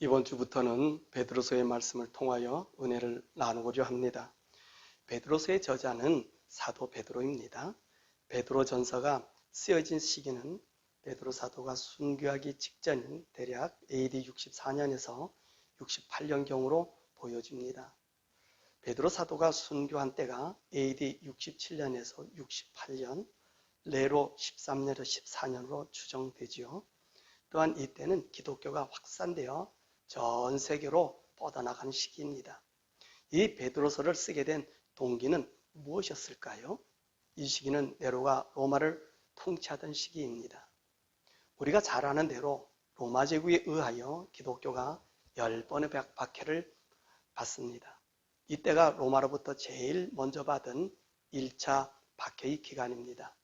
이번 주부터는 베드로서의 말씀을 통하여 은혜를 나누고자 합니다. 베드로서의 저자는 사도 베드로입니다. 베드로 전서가 쓰여진 시기는 베드로 사도가 순교하기 직전인 대략 AD 64년에서 68년경으로 보여집니다. 베드로 사도가 순교한 때가 AD 67년에서 68년, 네로 13년에서 14년으로 추정되지요. 또한 이때는 기독교가 확산되어 전 세계로 뻗어나가는 시기입니다. 이 베드로서를 쓰게 된 동기는 무엇이었을까요? 이 시기는 네로가 로마를 통치하던 시기입니다. 우리가 잘 아는 대로 로마 제국에 의하여 기독교가 10번의 박해를 받습니다. 이때가 로마로부터 제일 먼저 받은 1차 박해의 기간입니다.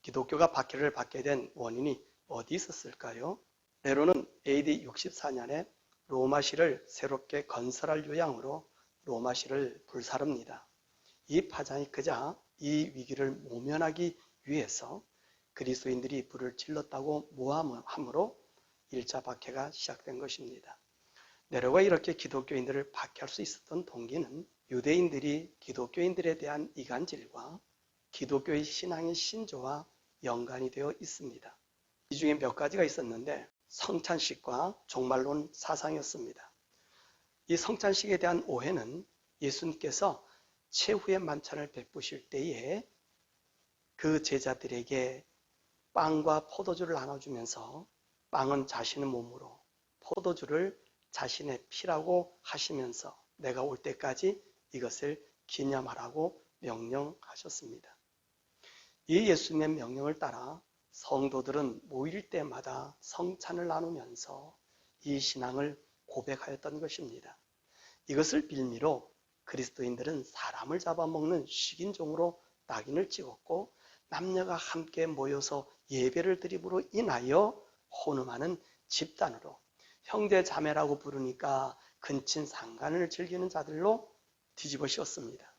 기독교가 박해를 받게 된 원인이 어디 있었을까요? 네로는 AD 64년에 로마시를 새롭게 건설할 요양으로 로마시를 불사릅니다. 이 파장이 크자 이 위기를 모면하기 위해서 그리스도인들이 불을 질렀다고 모함으로 1차 박해가 시작된 것입니다. 네로가 이렇게 기독교인들을 박해할 수 있었던 동기는 유대인들이 기독교인들에 대한 이간질과 기독교의 신앙의 신조와 연관이 되어 있습니다. 이 중에 몇 가지가 있었는데 성찬식과 종말론 사상이었습니다. 이 성찬식에 대한 오해는 예수님께서 최후의 만찬을 베푸실 때에 그 제자들에게 빵과 포도주를 나눠주면서 빵은 자신의 몸으로 포도주를 자신의 피라고 하시면서 내가 올 때까지 이것을 기념하라고 명령하셨습니다. 이 예수님의 명령을 따라 성도들은 모일 때마다 성찬을 나누면서 이 신앙을 고백하였던 것입니다. 이것을 빌미로 그리스도인들은 사람을 잡아먹는 식인종으로 낙인을 찍었고 남녀가 함께 모여서 예배를 드림으로 인하여 혼음하는 집단으로 형제 자매라고 부르니까 근친 상간을 즐기는 자들로 뒤집어 씌웠습니다.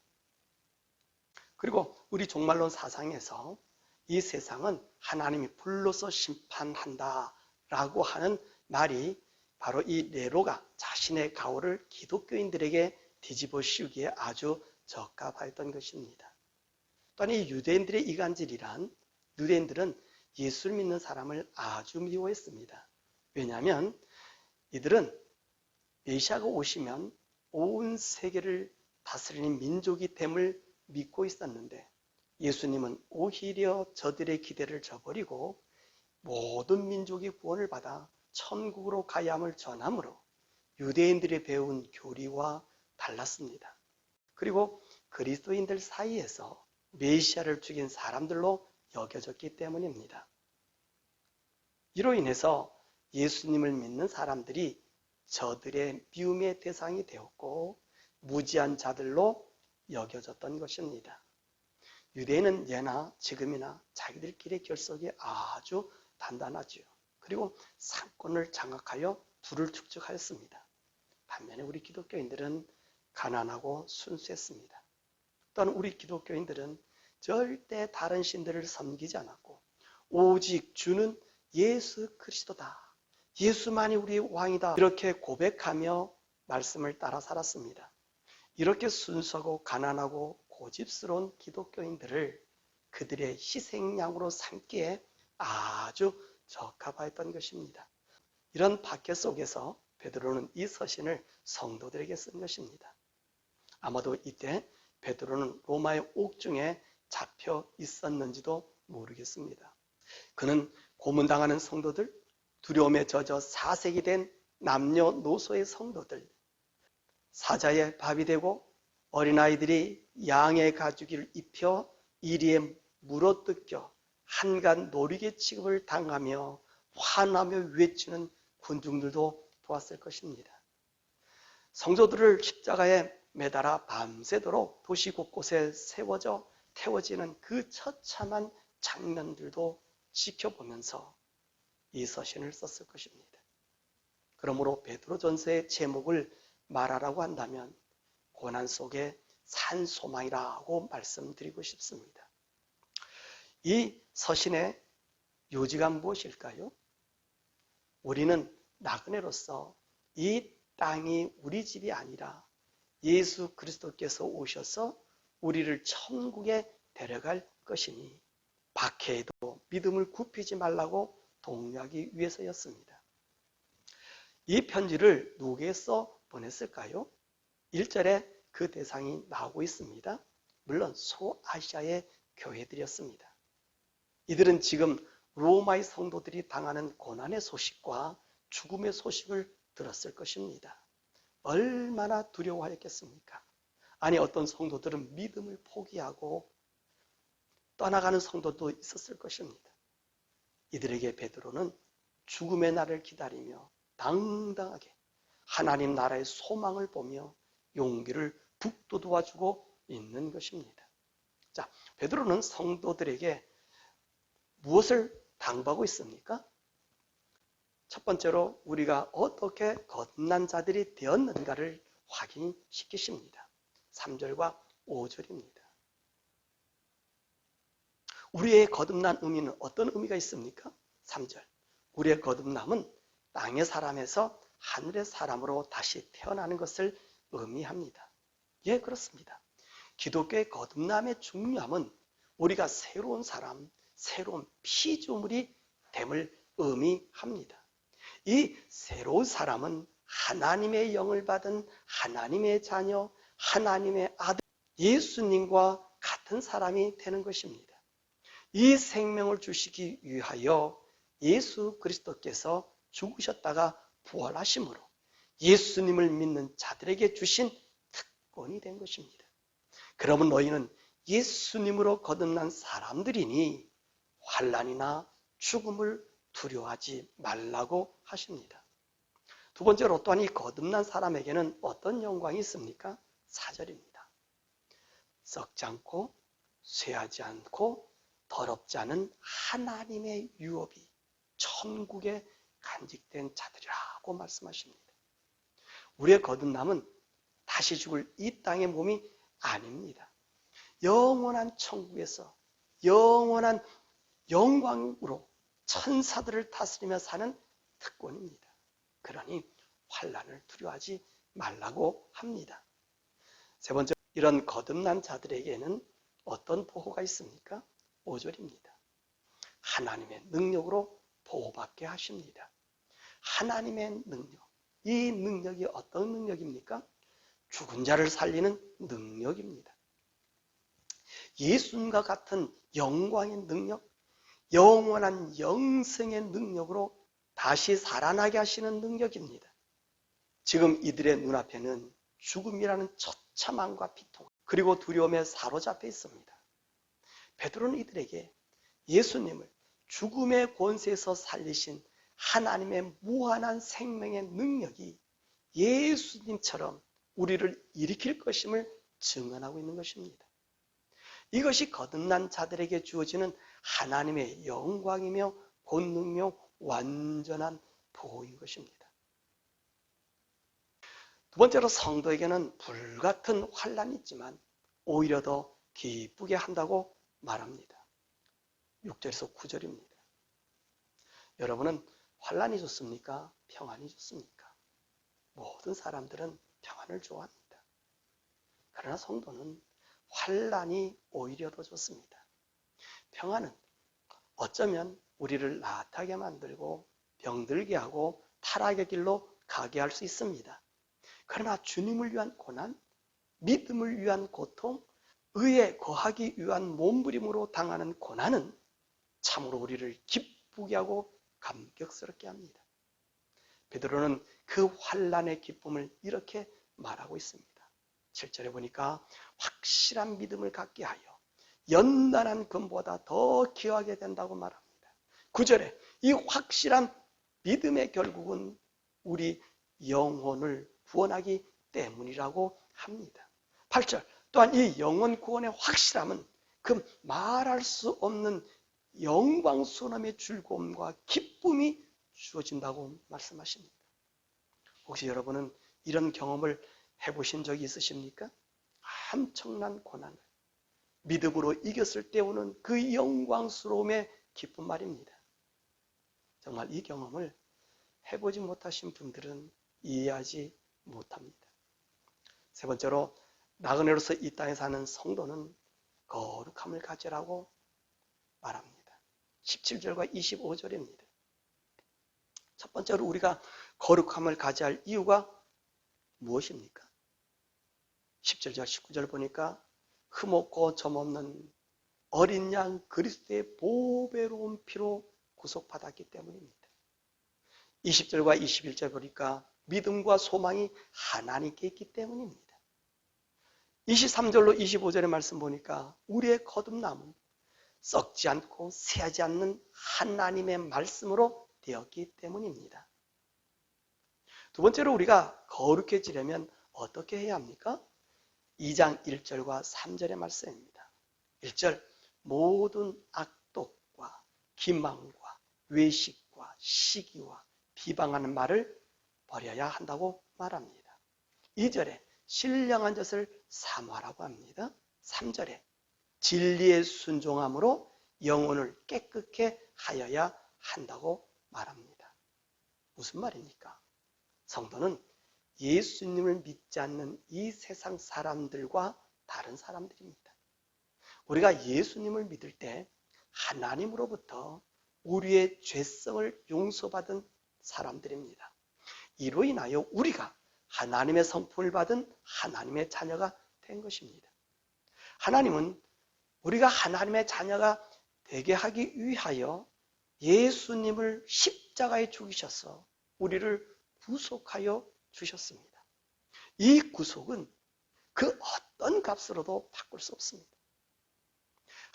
그리고 우리 종말론 사상에서 이 세상은 하나님이 불로서 심판한다 라고 하는 말이 바로 이 네로가 자신의 가오를 기독교인들에게 뒤집어 씌우기에 아주 적합하였던 것입니다. 또한 이 유대인들의 이간질이란 유대인들은 예수를 믿는 사람을 아주 미워했습니다. 왜냐하면 이들은 메시아가 오시면 온 세계를 다스리는 민족이 됨을 믿고 있었는데 예수님은 오히려 저들의 기대를 저버리고 모든 민족이 구원을 받아 천국으로 가야 함을 전함으로 유대인들이 배운 교리와 달랐습니다. 그리고 그리스도인들 사이에서 메시아를 죽인 사람들로 여겨졌기 때문입니다. 이로 인해서 예수님을 믿는 사람들이 저들의 미움의 대상이 되었고 무지한 자들로 여겨졌던 것입니다. 유대인은 예나 지금이나 자기들끼리의 결속이 아주 단단하지요. 그리고 상권을 장악하여 부를 축적하였습니다. 반면에 우리 기독교인들은 가난하고 순수했습니다. 또한 우리 기독교인들은 절대 다른 신들을 섬기지 않았고 오직 주는 예수 그리스도다. 예수만이 우리의 왕이다. 이렇게 고백하며 말씀을 따라 살았습니다. 이렇게 순수하고 가난하고 고집스러운 기독교인들을 그들의 희생양으로 삼기에 아주 적합하였던 것입니다. 이런 박해 속에서 베드로는 이 서신을 성도들에게 쓴 것입니다. 아마도 이때 베드로는 로마의 옥중에 잡혀 있었는지도 모르겠습니다. 그는 고문당하는 성도들, 두려움에 젖어 사색이 된 남녀노소의 성도들, 사자의 밥이 되고 어린아이들이 양의 가죽을 입혀 이리에 물어뜯겨 한간 노리개 취급을 당하며 화나며 외치는 군중들도 보았을 것입니다. 성도들을 십자가에 매달아 밤새도록 도시 곳곳에 세워져 태워지는 그 처참한 장면들도 지켜보면서 이 서신을 썼을 것입니다. 그러므로 베드로전서의 제목을 말하라고 한다면 고난 속에 산 소망이라고 말씀드리고 싶습니다. 이 서신의 요지가 무엇일까요? 우리는 나그네로서 이 땅이 우리 집이 아니라 예수 그리스도께서 오셔서 우리를 천국에 데려갈 것이니 박해에도 믿음을 굽히지 말라고 독려하기 위해서였습니다. 이 편지를 누구에게 써 보냈을까요? 1절에 그 대상이 나오고 있습니다. 물론 소아시아의 교회들이었습니다. 이들은 지금 로마의 성도들이 당하는 고난의 소식과 죽음의 소식을 들었을 것입니다. 얼마나 두려워하였겠습니까? 아니, 어떤 성도들은 믿음을 포기하고 떠나가는 성도도 있었을 것입니다. 이들에게 베드로는 죽음의 날을 기다리며 당당하게 하나님 나라의 소망을 보며 용기를 북돋워주고 있는 것입니다. 자, 베드로는 성도들에게 무엇을 당부하고 있습니까? 첫 번째로 우리가 어떻게 거듭난 자들이 되었는가를 확인시키십니다. 3절과 5절입니다. 우리의 거듭난 의미는 어떤 의미가 있습니까? 3절. 우리의 거듭남은 땅의 사람에서 하늘의 사람으로 다시 태어나는 것을 의미합니다. 예, 그렇습니다. 기독교의 거듭남의 중요함은 우리가 새로운 사람, 새로운 피조물이 됨을 의미합니다. 이 새로운 사람은 하나님의 영을 받은 하나님의 자녀, 하나님의 아들, 예수님과 같은 사람이 되는 것입니다. 이 생명을 주시기 위하여 예수 그리스도께서 죽으셨다가 부활하심으로 예수님을 믿는 자들에게 주신 특권이 된 것입니다. 그러면 너희는 예수님으로 거듭난 사람들이니 환난이나 죽음을 두려워하지 말라고 하십니다. 두 번째로 또한 이 거듭난 사람에게는 어떤 영광이 있습니까? 4절입니다. 썩지 않고 쇠하지 않고 더럽지 않은 하나님의 유업이 천국에 간직된 자들이라고 말씀하십니다. 우리의 거듭남은 다시 죽을 이 땅의 몸이 아닙니다. 영원한 천국에서 영원한 영광으로 천사들을 다스리며 사는 특권입니다. 그러니 환난을 두려워하지 말라고 합니다. 세 번째, 이런 거듭난 자들에게는 어떤 보호가 있습니까? 5절입니다. 하나님의 능력으로 보호받게 하십니다. 하나님의 능력, 이 능력이 어떤 능력입니까? 죽은 자를 살리는 능력입니다. 예수님과 같은 영광의 능력, 영원한 영생의 능력으로 다시 살아나게 하시는 능력입니다. 지금 이들의 눈앞에는 죽음이라는 처참함과 비통, 그리고 두려움에 사로잡혀 있습니다. 베드로는 이들에게 예수님을 죽음의 권세에서 살리신 하나님의 무한한 생명의 능력이 예수님처럼 우리를 일으킬 것임을 증언하고 있는 것입니다. 이것이 거듭난 자들에게 주어지는 하나님의 영광이며 본능이며 완전한 보호인 것입니다. 두 번째로 성도에게는 불같은 환난이 있지만 오히려 더 기쁘게 한다고 말합니다. 6절에서 9절입니다. 여러분은 환난이 좋습니까? 평안이 좋습니까? 모든 사람들은 평안을 좋아합니다. 그러나 성도는 환난이 오히려 더 좋습니다. 평안은 어쩌면 우리를 나태하게 만들고 병들게 하고 타락의 길로 가게 할 수 있습니다. 그러나 주님을 위한 고난, 믿음을 위한 고통, 의에 거하기 위한 몸부림으로 당하는 고난은 참으로 우리를 기쁘게 하고 감격스럽게 합니다. 베드로는 그 환난의 기쁨을 이렇게 말하고 있습니다. 7절에 보니까 확실한 믿음을 갖게 하여 연단한 금보다 더 귀하게 된다고 말합니다. 9절에 이 확실한 믿음의 결국은 우리 영혼을 구원하기 때문이라고 합니다. 8절 또한 이 영혼 구원의 확실함은 그 말할 수 없는 영광스러움의 즐거움과 기쁨이 주어진다고 말씀하십니다. 혹시 여러분은 이런 경험을 해보신 적이 있으십니까? 엄청난 고난을 믿음으로 이겼을 때 오는 그 영광스러움의 기쁨 말입니다. 정말 이 경험을 해보지 못하신 분들은 이해하지 못합니다. 세 번째로 나그네로서 이 땅에 사는 성도는 거룩함을 가지라고 말합니다. 17절과 25절입니다. 첫 번째로 우리가 거룩함을 가져야 할 이유가 무엇입니까? 17절, 19절 보니까 흠없고 점없는 어린 양 그리스도의 보배로운 피로 구속받았기 때문입니다. 20절과 21절 보니까 믿음과 소망이 하나님께 있기 때문입니다. 23절로 25절의 말씀 보니까 우리의 거듭남은 썩지 않고 새하지 않는 하나님의 말씀으로 되었기 때문입니다. 두 번째로 우리가 거룩해지려면 어떻게 해야 합니까? 2장 1절과 3절의 말씀입니다. 1절, 모든 악독과 기망과 외식과 시기와 비방하는 말을 버려야 한다고 말합니다. 2절에 신령한 젖을 사모하라고 합니다. 3절에 진리의 순종함으로 영혼을 깨끗게 하여야 한다고 말합니다. 무슨 말입니까? 성도는 예수님을 믿지 않는 이 세상 사람들과 다른 사람들입니다. 우리가 예수님을 믿을 때 하나님으로부터 우리의 죄성을 용서받은 사람들입니다. 이로 인하여 우리가 하나님의 성품을 받은 하나님의 자녀가 된 것입니다. 하나님은 우리가 하나님의 자녀가 되게 하기 위하여 예수님을 십자가에 죽이셔서 우리를 구속하여 주셨습니다. 이 구속은 그 어떤 값으로도 바꿀 수 없습니다.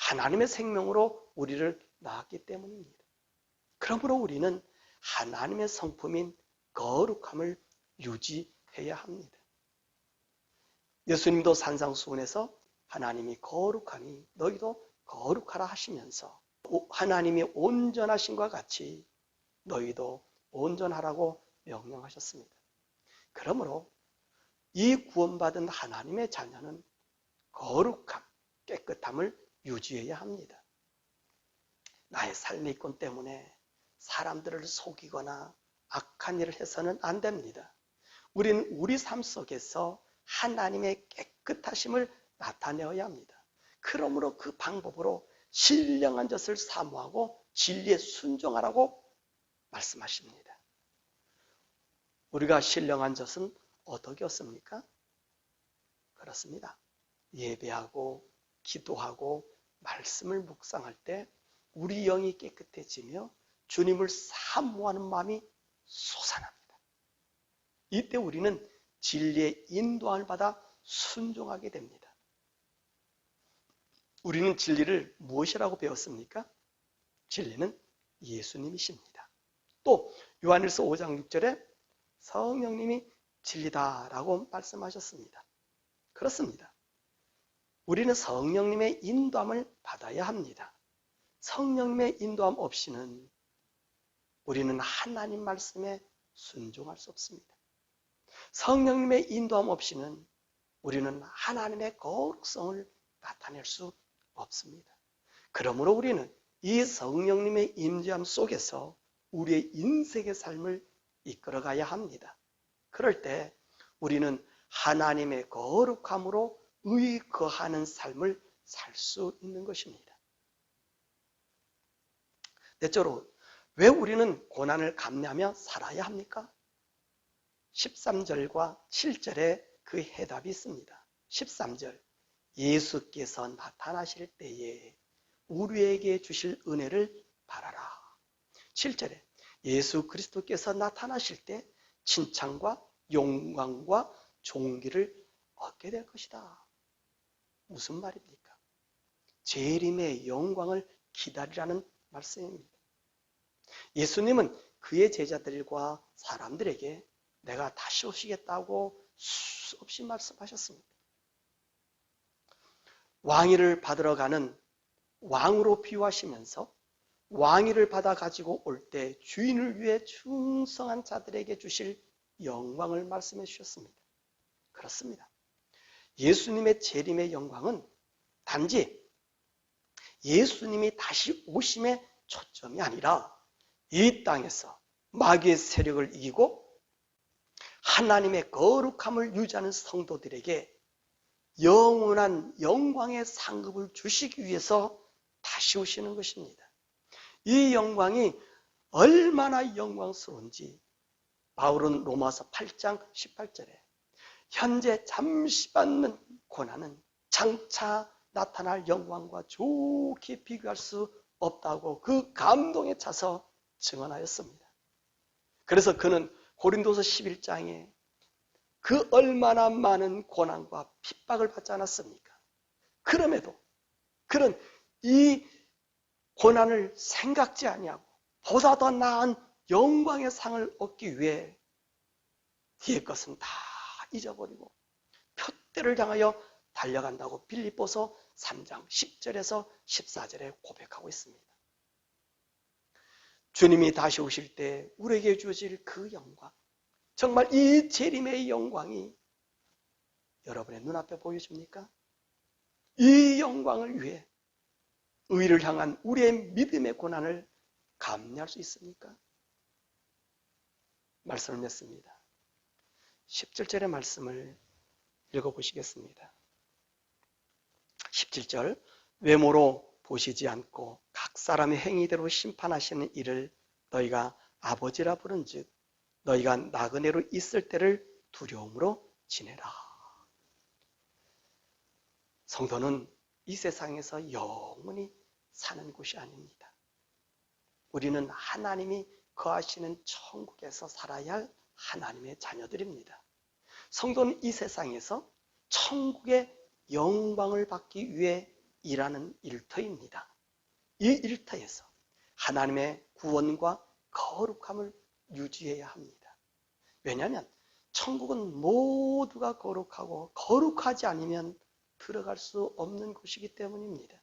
하나님의 생명으로 우리를 낳았기 때문입니다. 그러므로 우리는 하나님의 성품인 거룩함을 유지해야 합니다. 예수님도 산상수훈에서 하나님이 거룩하니 너희도 거룩하라 하시면서 하나님이 온전하신과 같이 너희도 온전하라고 명령하셨습니다. 그러므로 이 구원받은 하나님의 자녀는 거룩함, 깨끗함을 유지해야 합니다. 나의 삶의 이권 때문에 사람들을 속이거나 악한 일을 해서는 안 됩니다. 우리는 우리 삶 속에서 하나님의 깨끗하심을 나타내어야 합니다. 그러므로 그 방법으로 신령한 젖을 사모하고 진리에 순종하라고 말씀하십니다. 우리가 신령한 젖은 어떻게 얻습니까? 그렇습니다. 예배하고 기도하고 말씀을 묵상할 때 우리 영이 깨끗해지며 주님을 사모하는 마음이 솟아납니다. 이때 우리는 진리의 인도함을 받아 순종하게 됩니다. 우리는 진리를 무엇이라고 배웠습니까? 진리는 예수님이십니다. 또 요한일서 5장 6절에 성령님이 진리다라고 말씀하셨습니다. 그렇습니다. 우리는 성령님의 인도함을 받아야 합니다. 성령님의 인도함 없이는 우리는 하나님 말씀에 순종할 수 없습니다. 성령님의 인도함 없이는 우리는 하나님의 거룩성을 나타낼 수 없습니다. 그러므로 우리는 이 성령님의 임재함 속에서 우리의 인생의 삶을 이끌어가야 합니다. 그럴 때 우리는 하나님의 거룩함으로 의에 거하는 삶을 살 수 있는 것입니다. 넷째로, 왜 우리는 고난을 감내하며 살아야 합니까? 13절과 7절에 그 해답이 있습니다. 13절, 예수께서 나타나실 때에 우리에게 주실 은혜를 바라라. 7절에 예수 그리스도께서 나타나실 때 칭찬과 영광과 존귀를 얻게 될 것이다. 무슨 말입니까? 재림의 영광을 기다리라는 말씀입니다. 예수님은 그의 제자들과 사람들에게 내가 다시 오시겠다고 수없이 말씀하셨습니다. 왕위를 받으러 가는 왕으로 비유하시면서 왕위를 받아 가지고 올 때 주인을 위해 충성한 자들에게 주실 영광을 말씀해 주셨습니다. 그렇습니다. 예수님의 재림의 영광은 단지 예수님이 다시 오심의 초점이 아니라 이 땅에서 마귀의 세력을 이기고 하나님의 거룩함을 유지하는 성도들에게 영원한 영광의 상급을 주시기 위해서 다시 오시는 것입니다. 이 영광이 얼마나 영광스러운지 바울은 로마서 8장 18절에 현재 잠시 받는 고난은 장차 나타날 영광과 좋게 비교할 수 없다고 그 감동에 차서 증언하였습니다. 그래서 그는 고린도서 11장에 그 얼마나 많은 고난과 핍박을 받지 않았습니까? 그럼에도 그는 이 고난을 생각지 아니하고 보다 더 나은 영광의 상을 얻기 위해 뒤의 것은 다 잊어버리고 표대를 향하여 달려간다고 빌립보서 3장 10절에서 14절에 고백하고 있습니다. 주님이 다시 오실 때 우리에게 주어질 그 영광, 정말 이 재림의 영광이 여러분의 눈앞에 보여집니까? 이 영광을 위해 의를 향한 우리의 믿음의 고난을 감내할 수 있습니까? 말씀을 맺습니다. 17절의 말씀을 읽어보시겠습니다. 17절, 외모로 보시지 않고 각 사람의 행위대로 심판하시는 이를 너희가 아버지라 부른즉 너희가 나그네로 있을 때를 두려움으로 지내라. 성도는 이 세상에서 영원히 사는 곳이 아닙니다. 우리는 하나님이 거하시는 천국에서 살아야 할 하나님의 자녀들입니다. 성도는 이 세상에서 천국의 영광을 받기 위해 일하는 일터입니다. 이 일터에서 하나님의 구원과 거룩함을 유지해야 합니다. 왜냐하면 천국은 모두가 거룩하고 거룩하지 않으면 들어갈 수 없는 곳이기 때문입니다.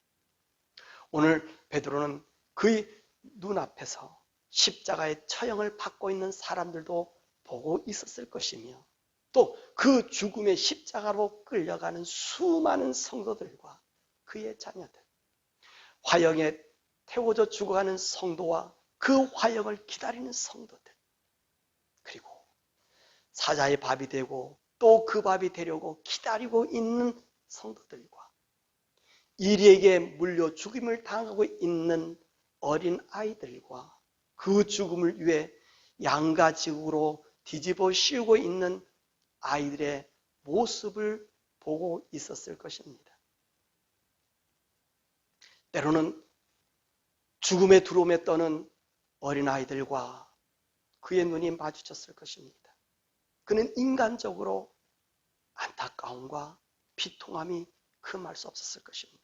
오늘 베드로는 그의 눈앞에서 십자가의 처형을 받고 있는 사람들도 보고 있었을 것이며 또 그 죽음의 십자가로 끌려가는 수많은 성도들과 그의 자녀들, 화형에 태워져 죽어가는 성도와 그 화형을 기다리는 성도들, 그리고 사자의 밥이 되고 또 그 밥이 되려고 기다리고 있는 성도들과 이리에게 물려 죽임을 당하고 있는 어린 아이들과 그 죽음을 위해 양가지구로 뒤집어 씌우고 있는 아이들의 모습을 보고 있었을 것입니다. 때로는 죽음의 두려움에 떠는 어린아이들과 그의 눈이 마주쳤을 것입니다. 그는 인간적으로 안타까움과 비통함이 금할 수 없었을 것입니다.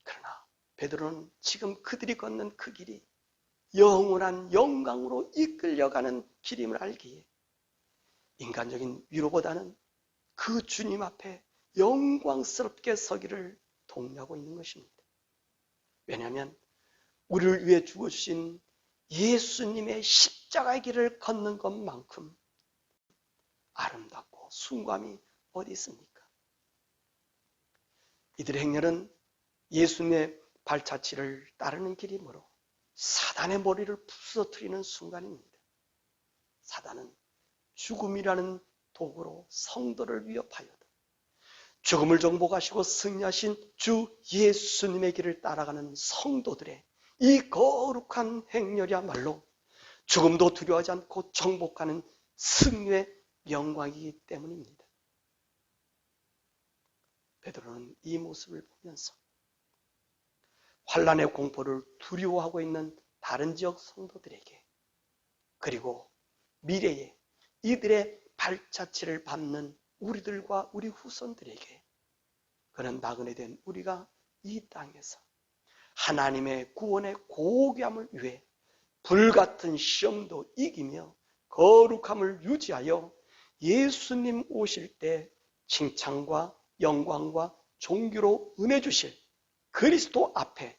그러나 베드로는 지금 그들이 걷는 그 길이 영원한 영광으로 이끌려가는 길임을 알기에 인간적인 위로보다는 그 주님 앞에 영광스럽게 서기를 독려하고 있는 것입니다. 왜냐하면 우리를 위해 죽어주신 예수님의 십자가의 길을 걷는 것만큼 아름답고 순감이 어디 있습니까? 이들의 행렬은 예수님의 발자취를 따르는 길이므로 사단의 머리를 부서뜨리는 순간입니다. 사단은 죽음이라는 도구로 성도를 위협하여도 죽음을 정복하시고 승리하신 주 예수님의 길을 따라가는 성도들의 이 거룩한 행렬이야말로 죽음도 두려워하지 않고 정복하는 승리의 영광이기 때문입니다. 베드로는 이 모습을 보면서 환난의 공포를 두려워하고 있는 다른 지역 성도들에게 그리고 미래에 이들의 발자취를 밟는 우리들과 우리 후손들에게 그는 나그네 된 우리가 이 땅에서 하나님의 구원의 고귀함을 위해 불같은 시험도 이기며 거룩함을 유지하여 예수님 오실 때 칭찬과 영광과 존귀로 은혜 주실 그리스도 앞에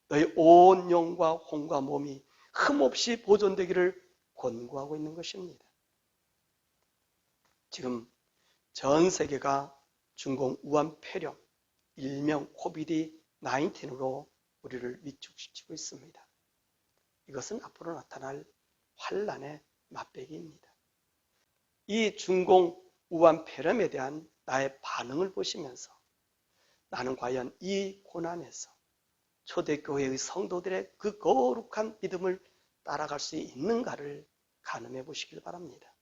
너희 온 영과 혼과 몸이 흠없이 보존되기를 권고하고 있는 것입니다. 지금 전 세계가 중공 우한 폐렴, 일명 코비드-19으로 우리를 위축시키고 있습니다. 이것은 앞으로 나타날 환난의 맛배기입니다. 이 중공 우한 폐렴에 대한 나의 반응을 보시면서 나는 과연 이 고난에서 초대교회의 성도들의 그 거룩한 믿음을 따라갈 수 있는가를 가늠해 보시길 바랍니다.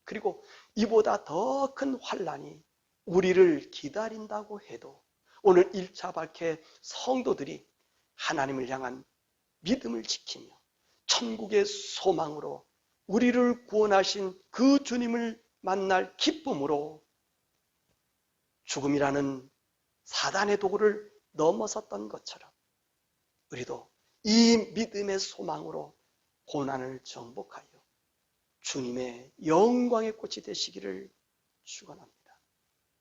그리고 이보다 더 큰 환난이 우리를 기다린다고 해도 오늘 1차 박해 성도들이 하나님을 향한 믿음을 지키며 천국의 소망으로 우리를 구원하신 그 주님을 만날 기쁨으로 죽음이라는 사단의 도구를 넘어섰던 것처럼 우리도 이 믿음의 소망으로 고난을 정복하여 주님의 영광의 꽃이 되시기를 축원합니다.